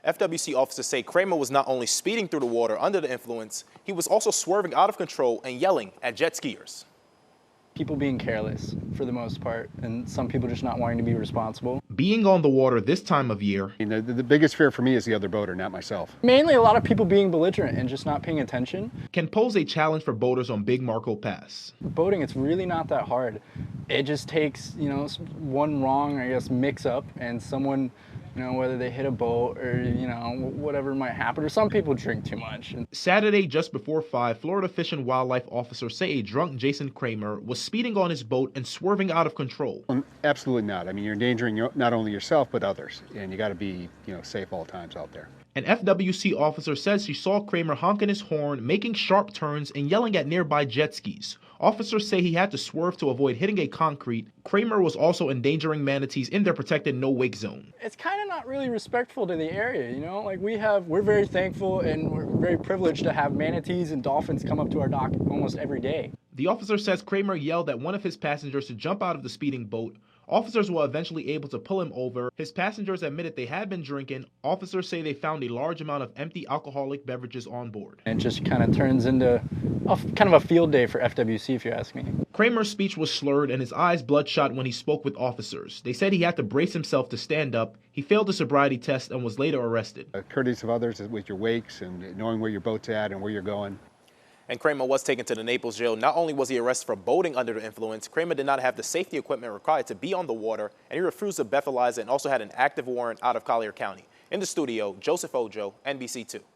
FWC officers say Kramer was not only speeding through the water under the influence, he was also swerving out of control and yelling at jet skiers. People being careless for the most part, and some people just not wanting to be responsible. Being on the water this time of year, The biggest fear for me is the other boater, not myself. Mainly a lot of people being belligerent and just not paying attention. can pose a challenge for boaters on Big Marco Pass. Boating, it's really not that hard. It just takes, one wrong, mix up, and someone, whether they hit a boat or, whatever might happen, or some people drink too much. Saturday, just before 5, Florida Fish and Wildlife officers say a drunk Jason Kramer was speeding on his boat and swerving out of control. Absolutely not. I mean, you're endangering not only yourself, but others. And you got to be, safe all times out there. An FWC officer says she saw Kramer honking his horn, making sharp turns, and yelling at nearby jet skis. Officers say he had to swerve to avoid hitting a concrete. Kramer was also endangering manatees in their protected no-wake zone. It's kind of not really respectful to the area, we're very thankful and we're very privileged to have manatees and dolphins come up to our dock almost every day. The officer says Kramer yelled at one of his passengers to jump out of the speeding boat. Officers were eventually able to pull him over. His passengers admitted they had been drinking. Officers say they found a large amount of empty alcoholic beverages on board. It just kind of turns into kind of a field day for FWC, if you ask me. Kramer's speech was slurred and his eyes bloodshot when he spoke with officers. They said he had to brace himself to stand up. He failed the sobriety test and was later arrested. Courteous of others with your wakes and knowing where your boat's at and where you're going. And Kramer was taken to the Naples jail. Not only was he arrested for boating under the influence, Kramer did not have the safety equipment required to be on the water, and he refused to breathalyze it and also had an active warrant out of Collier County. In the studio, Joseph Ojo, NBC2.